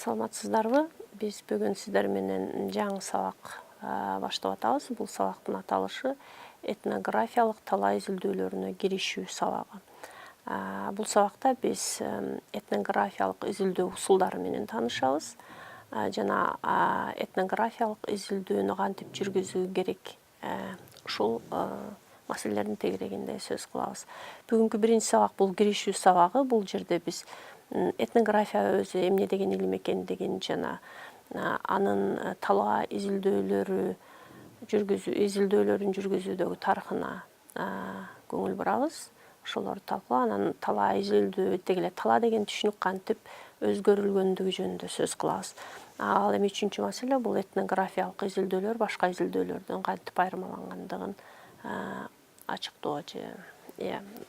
Саламатсыздарбы? Биз бүгүн сиздер менен жаңы сабак баштап атабыз. Бул сабактын аталышы этнографиялык талаа изилдөөлөрүнө киришүү сабагы. Бул сабакта биз этнографиялык изилдөө усулдары менен таанышабыз. Жана этнографиялык изилдөөнү кантип жүргүзүү керек, ушул маселелердин тегерегинде сөз кылабыз. Бүгүнкү биринчи сабак бул киришүү сабагы. Бул жерде биз этнография өзү эмне деген илим экендигин жана анын талаа изилдөөлөрүн жүргүзүүдөгү тарыхына көңүл бурабыз. Ошолорду талкуулап, анан талаа изилдөө деги эле талаа деген түшүнүк кантип өзгөрүлгөндүгү жөнүндө сөз кылабыз. Ал эми үчүнчү маселе бул этнографиялык изилдөөлөр башка изилдөөлөрдөн кантип айырмалангандыгын ачыктоо же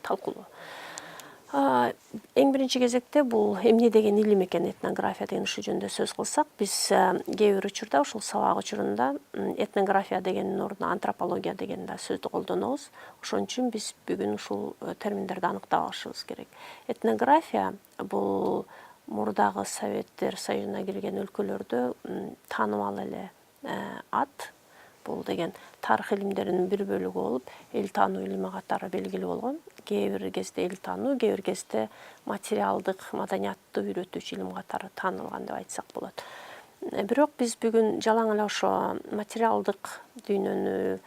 талкуулоо. Эң биринчи кезекте бул эмне деген илим экен этнография деген ушул жөнүндө сөз кылсак, биз кээ бир учурда ушул сабак учурунда этнография дегендин ордуна антропология деген да сөздү колдонобуз. Ошон үчүн биз бүгүн ушул терминдерди аныктап алышыбыз керек. Этнография бул мурдагы Советтер Союзуна кирген өлкөлөрдө таанымал эле ат. Бул деген тарых илимдеринин бир бөлүгү болуп, эл таануу илими катары белгилүү болгон. Кээ бир кезде эл таануу, кээ бир кезде материалдык, маданиятты үйрөтүүчү илим катары таанылган деп айтсак болот. Бирок биз бүгүн жалаң эле ошо материалдык дүйнөнү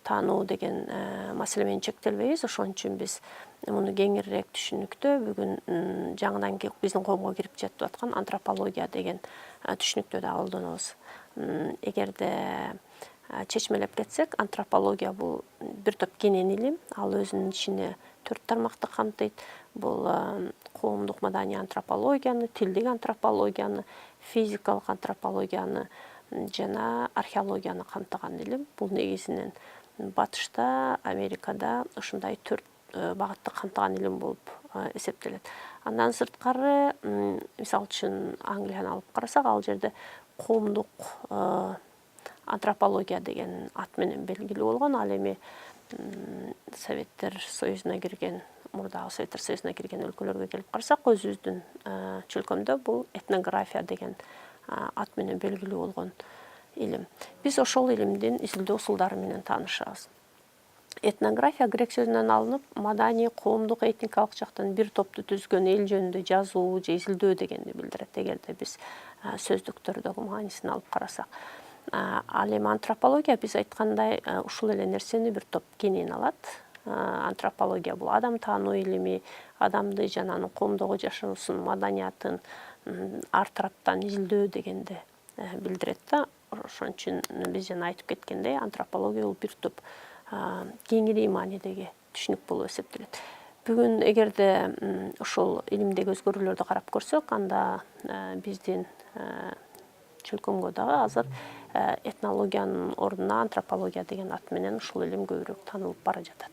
таануу деген маселе менен чектелбейбиз. Ошон үчүн биз муну кеңирээк түшүнүктө бүгүн жаңыдан биздин коомго кирип жатып аткан антропология деген түшүнүктү да колдонобуз. Эгерде чечмелеп кетсек, антропология бул бир топ кенен илим. Ал өзүнүн ичине 4 тармакты камтыйт. Бул коомдук маданий антропологияны, тилдик антропологияны, физикалык антропологияны жана археологияны камтыган илим. Бул негизинен Батышта, Америкада ушундай 4 багытты камтыган илим болуп эсептелет. Андан сырткары, мисалы үчүн Англияны алып карасак, ал жерде коомдук антропология деген ат менен белгилүү болгон. Ал эми Советтер Союзуна кирген, мурдагы Советтер Союзуна кирген өлкөлөргө келип карасак, өзүбүздүн чөлкөмдө бул этнография деген ат менен белгилүү болгон илим. Биз ошол илимдин изилдөө усулдары менен таанышабыз. Этнография грек сөзүнөн алынып, маданий, коомдук, этникалык жактан бир топту түзгөн эл жөнүндө жазуу же изилдөө дегенди билдирет, эгерде биз сөздүктөрдөгү маанисин алып карасак. Ал эми антропология биз айткандай ушул эле нерсени бир топ кенен алат. Антропология бул адам таануу илими, адамды жана анын коомдогу жашоосун, маданиятын ар тараптан изилдөө дегенди билдирет да. Ошон үчүн биз жана айтып кеткендей, антропология бул бир топ кеңири маанидеги түшүнүк болуп эсептелет. Бүгүн эгерде ошол илимдеги өзгөрүүлөрдү карап көрсөк, анда биздин чөлкөмгө дагы азыр этнологиянын ордуна антропология деген ат менен ушул илим көбүрөөк таанылып бара жатат.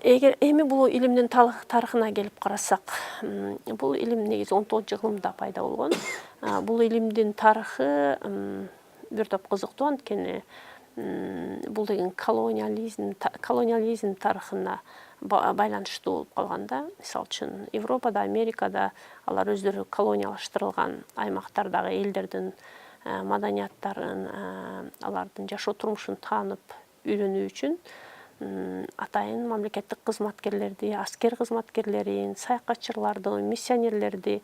Эгер эми бул илимдин тарыхына келип карасак, бул илим негизи 19-кылымда пайда болгон. Бул илимдин тарыхы бир топ кызыктуу, анткени бул деген колониализм тарыхына байланыштуу болуп калган да. Мисалы үчүн Европада, Америкада алар өздөрү колониялаштырылган аймактардагы элдердин маданияттарын, алардын жашоо турмушун таанып үйрөнүү үчүн атайын мамлекеттик кызматкерлерди, аскер кызматкерлерин, саякатчыларды, миссионерлерди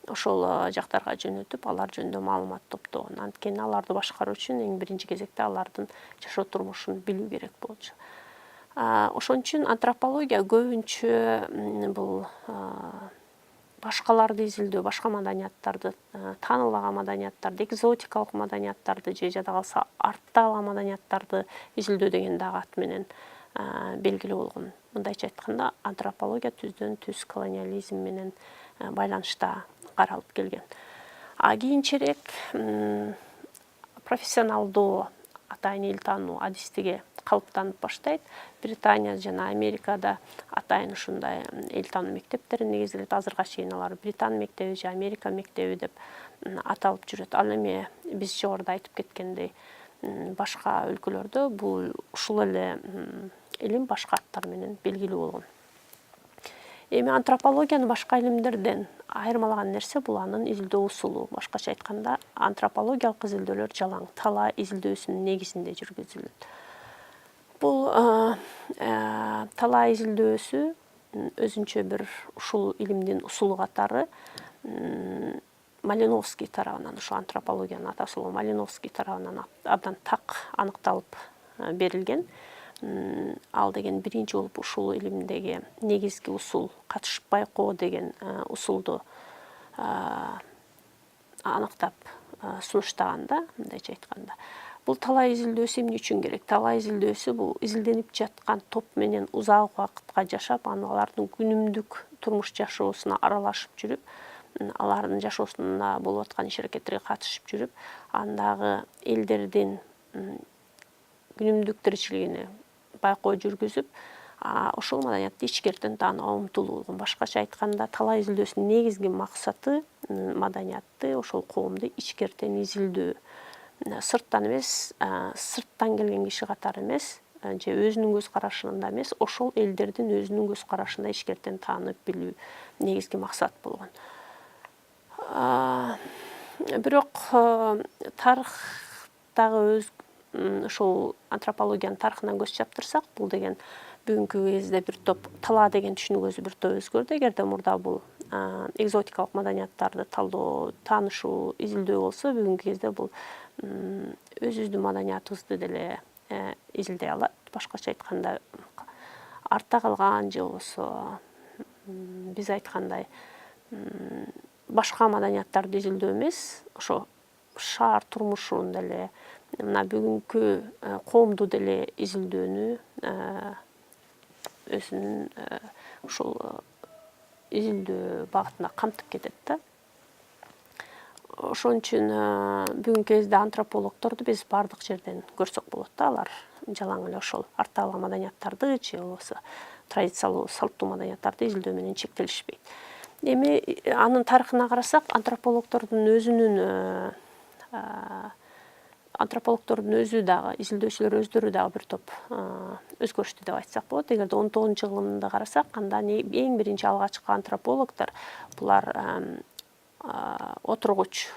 ошол жактарга жөнөтүп, алар жөнүндө маалымат топтогон. Анткени аларды башкаруу үчүн эң биринчи кезекте алардын жашоо турмушун билүү керек болчу. Ошон үчүн антропология көбүнчө бул башкаларды изилдөө, башка маданияттарды, таанылбаган маданияттарды, экзотикалык маданияттарды же жада калса артта калган маданияттарды изилдөө деген дагы ат менен белгилүү болгон. Мындайча айтканда, антропология түздөн түз колониализм менен байланышта каралып келген. Кийинчерээк профессионалдуу атайын эл таануу адистиги калыптанып баштайт. Британия жана Америкада атайын ушундай эл таануу мектептери негизделет. Азыркыга чейин алар Британ мектеби же Америка мектеби деп аталып жүрөт. Ал эми биз жогоруда айтып кеткендей, башка өлкөлөрдө бул ушул эле илим башка аттар менен белгилүү болгон. Эми антропологияны башка илимдерден айырмалаган нерсе бул анын изилдөө усулу. Башкача айтканда, антропологиялык изилдөөлөр жалаң талаа изилдөөсүнүн негизинде жүргүзүлөт. Бул талаа изилдөөсү өзүнчө бир ушул илимдин усулу катары Малиновский тарабынан, ушу антропологиянын атасы болгон Малиновский тарабынан абдан так аныкталып берилген. Ал деген биринчи болуп ушул илимдеги негизги усул катышып байкоо деген усулду аныктап сунуштаганда, мындайча айтканда, бул талаа изилдөөсү эмне үчүн керек? Талаа изилдөөсү бул изилденип жаткан топ менен узак убакытка жашап, алардын күнүмдүк турмуш жашоосуна аралашып жүрүп, алардын жашоосунда болуп аткан иш-аракеттерге катышып жүрүп, андагы элдердин күнүмдүк тиричилигине байкоо жүргүзүп, ошол маданиятты ичкертен таанууга умтулуу. Башкача айтканда, талаа изилдөөсүнүн негизги максаты маданиятты, ошол коомду ичкертен изилдөө. Сырттан эмес, сырттан келген киши катары эмес, же өзүнүн көз карашында эмес, ошол элдердин өзүнүн көз карашында ичкертен таанып билүү негизги максат болгон. Бирок тарыхтагы ошол антропологиянын тарыхынан көз чаптырсак, бул деген бүгүнкү кезде бир топ талаа деген түшүнүк өзү бир топ өзгөрдү. Эгерде мурда бул экзотикалык маданияттарды талдоо, таанышуу, изилдөө болсо, бүгүнкү кезде бул өзүбүздүн маданиятыбызды деле изилдей алат. Башкача айтканда, артта калган же болбосо биз айткандай башка маданияттарды изилдөө эмес, ошо шаар турмушун деле, мына бүгүнкү коомду деле изилдөөнү өзүнүн ушул изилдөө багытына камтып кетет да. Ошон үчүн бүгүнкү кезде антропологдорду биз бардык жерден көрсөк болот да. Алар жалаң эле ошол артта калган маданияттарды же болбосо традициялуу салттуу маданияттарды изилдөө менен чектелишпейт. Эми анын тарыхына карасак, антропологдордун өзү дагы, изилдөөчүлөр өздөрү дагы бир топ өзгөрүштү деп айтсак болот. Эгерде 19-жылымда карасак, анда эң биринчи алгачкы антропологдор булар отургуч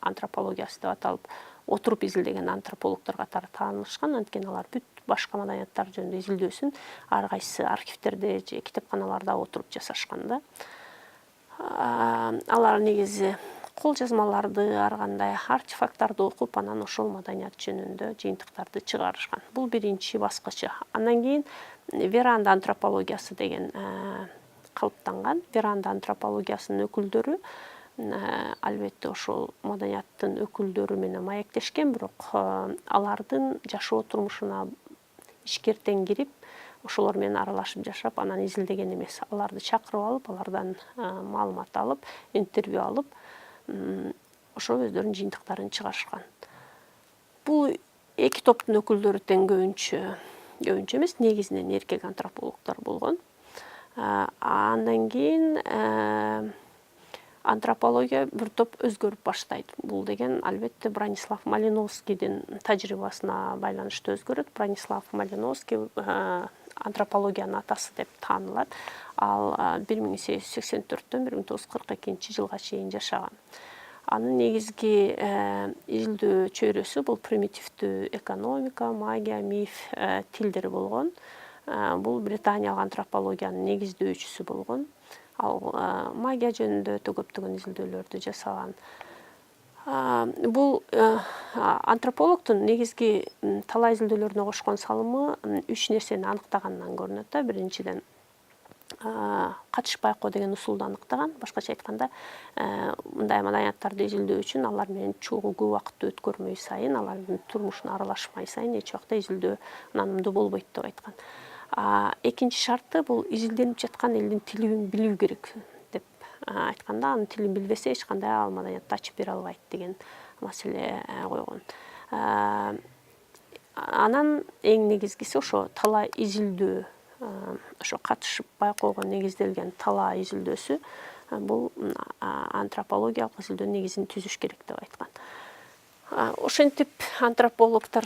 антропологиясы деп аталып, отуруп изилдеген антропологдор катары таанылышкан. Анткени алар бүт башка маданияттар жөнүндө изилдөөсүн ар кайсы архивдерде же китепканаларда отуруп жасашкан да. Алар негизи кол жазмаларды, ар кандай артефакттарды окуп, анан ошол маданият жөнүндө жыйынтыктарды чыгарышкан. Бул биринчи баскычы. Андан кийин веранда антропологиясы деген калыптанган. Веранда антропологиясынын өкүлдөрү албетте ошол маданияттын өкүлдөрү менен маектешкен, бирок алардын жашоо турмушуна ичкертен кирип, ошолор менен аралашып жашап, анан изилдеген эмес. Аларды чакырып алып, алардан маалымат алып, интервью алып, ошо өздөрүнүн жыйынтыктарын чыгарышкан. Бул эки топтун өкүлдөрү тең көбүнчө эмес, негизинен эркек антропологдор болгон. Андан кийин антропология бир топ өзгөрүп баштайт. Бул деген албетте Бронислав Малиновскийдин тажрыйбасына байланыштуу өзгөрөт. Бронислав Малиновский антропологиянын атасы деп таанылат. Ал 1884-төн 1942 жылга чейин жашаган. Анын негизги изилдөө чөйрөсү бул примитивдүү экономика, магия, миф тилдери болгон. Бул британиялык антропологиянын негиздөөчүсү болгон. Ал магия жөнүндө өтө көптөгөн изилдөөлөрдү жасаган. Бул антропологдун негизги талаа изилдөөлөрүнө кошкон салымы 3 нерсени аныктагандан көрүнөт да. Биринчиден, катышып байкоо деген усулду аныктаган. Башкача айтканда, мындай маданияттарды изилдөө үчүн алар менен чогуу көп убакытты өткөрмөй сайын, алардын турмушуна аралашмай сайын эч убакта изилдөө ынанымдуу болбойт деп айткан. Экинчи шарты бул изилденип жаткан элдин тилин билүү керек деп айтканда, анын тилин билбесе эч кандай ал маданиятты ачып бере албайт деген маселе койгон. Анан эң негизгиси ошо талаа изилдөө, ошо катышып байкоого негизделген талаа изилдөөсү бул антропологиялык изилдөөнүн негизин түзүш керек деп айткан. Ошентип антропологдор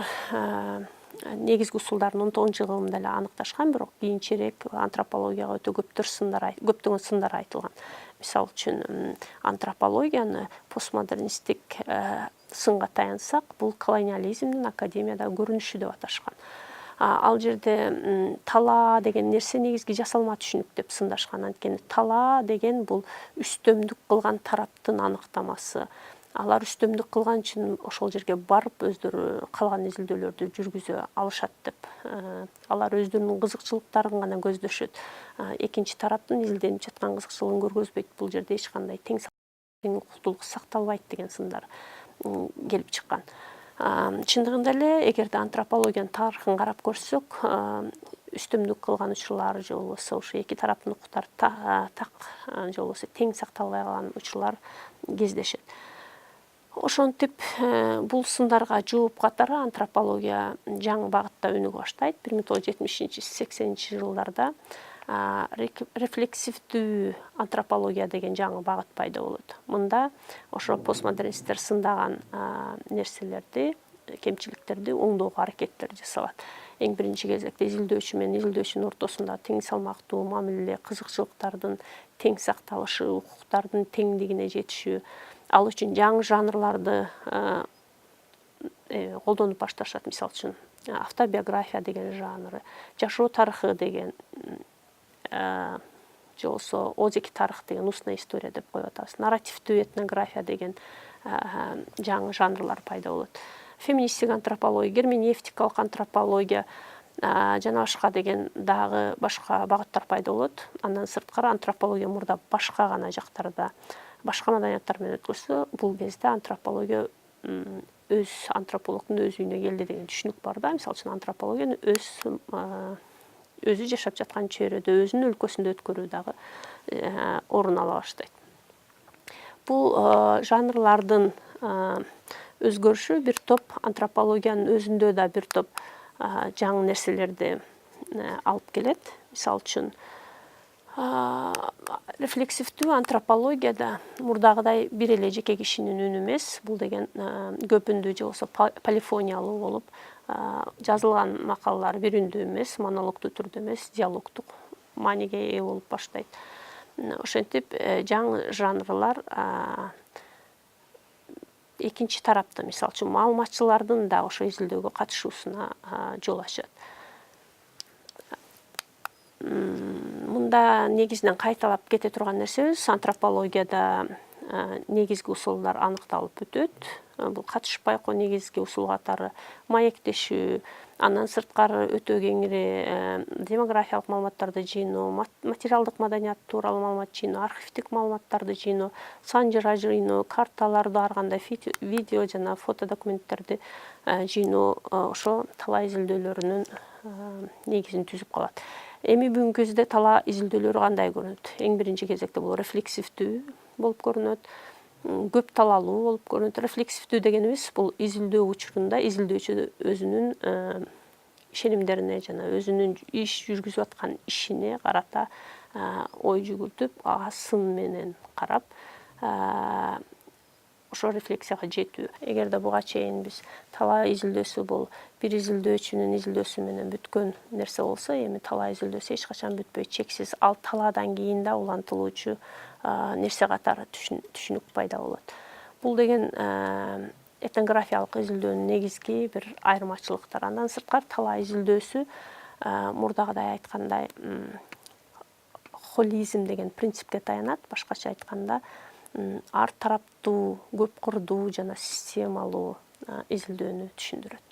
негизги усулдарын 19-жылында эле аныкташкан, бирок кийинчерээк антропологияга өтө көптөгөн сындар айтылган. Мисалы үчүн антропологияны постмодернисттик сынга таянсак, бул колониализмдин академияда көрүнүшү деп аташкан. Ал жерде талаа деген нерсе негизги жасалма түшүнүк деп сындашкан. Анткени талаа деген бул үстөмдүк кылган тараптын аныктамасы. Алар үстөмдүк кылган үчүн ошол жерге барып өздөрү калган изилдөөлөрдү жүргүзө алышат деп. Алар өздөрүнүн кызыкчылыктарын гана көздөшөт. Экинчи тараптын изилденип жаткан кызыкчылыгын көргөзбөйт. Бул жерде эч кандай тең укуктуулук сакталбайт деген сындар келип чыккан. Чындыгында эле, эгерде антропологиянын тарыхын карап көрсөк, үстөмдүк кылган учурлар же болбосо ошо эки тараптын укуктары так же болбосо тең сакталбай калган учурлар кездешет. Ошентип бул сындарга жооп катары антропология жаңы багытта өнүгө баштайт. 1970-80 жылдарда рефлексивдүү антропология деген жаңы багыт пайда болот. Мында ошо постмодернисттер сындаган нерселерди, кемчиликтерди оңдоого аракеттер жасалат. Эң биринчи кезекте изилдөөчү менен изилдөөчүнүн ортосунда тең салмактуу мамиле, кызыкчылыктардын тең сакталышы, укуктардын теңдигине жетишүү, ал үчүн жаңы жанрларды колдонуп башташат. Мисалы үчүн автобиография деген жанры, жашоо тарыхы деген, же болбосо озеки тарых деген, устная история деп коюп атабыз. Нарративдүү этнография деген жаңы жанрлар пайда болот. Феминисттик антропология, герменевтикалык антропология жана башка деген дагы башка багыттар пайда болот. Андан сырткары антропология мурда башка гана жактарда, башка маданияттар менен өткөрсө, бул кезде антропология өз антропологдун өз үйүнө келди деген түшүнүк бар да. Мисалы үчүн антропологияны өзү жашап жаткан чөйрөдө, өзүнүн өлкөсүндө өткөрүү дагы орун ала баштайт. Бул жанрлардын өзгөрүшү бир топ антропологиянын өзүндө да бир топ жаңы нерселерди алып келет. Мисалы үчүн рефлексивдүү антропологияда мурдагыдай бир эле жеке кишинин үнү эмес, бул деген көпүндүү же болбосо полифониялуу болуп, жазылган макалалар бир үндүү эмес, монологдуу түрдө эмес, диалогдук мааниге ээ болуп баштайт. Ошентип жаңы жанрлар экинчи тарапты, мисалы үчүн маалыматчылардын да ошо изилдөөгө катышуусуна жол ачат. Мында негизинен кайталап кете турган нерсебиз, антропологияда негизги усулдар аныкталып өтөт. Бул катышпай койгон негизги усул катары маектешүү, андан сырткары өтө кеңири демографиялык маалыматтарды жыйноо, материалдык маданият тууралуу маалымат жыйноо, архивдик маалыматтарды жыйноо, сан жыра жыйноо, карталарды, ар кандай видео жана фото документтерди жыйноо ошо талаа изилдөөлөрүнүн негизин түзүп калат. Эми бүгүнкү кезде талаа изилдөөлөрү кандай көрүнөт? Эң биринчи кезекте бул рефлексивдүү болуп көрүнөт, көп талаалуу болуп көрүнөт. Рефлексивдүү дегенибиз бул изилдөө учурунда изилдөөчү өзүнүн ишенимдерине жана өзүнүн иш жүргүзүп аткан ишине карата ой жүгүртүп, ага сын менен карап, ошо рефлексияга жетүү. Эгерде буга чейин биз талаа изилдөөсү бул бир изилдөөчүнүн изилдөөсү менен бүткөн нерсе болсо, эми талаа изилдөөсү эч качан бүтпөйт, чексиз. Ал талаадан кийин да улантылуучу нерсе катары түшүнүк пайда болот. Бул деген этнографиялык изилдөөнүн негизги бир айырмачылыктары. Андан сырткары талаа изилдөөсү мурдагыдай айткандай холизм деген принципке таянат. Башкача айтканда ар тараптуу, көп кырдуу жана системалуу изилдөөнү түшүндүрөт.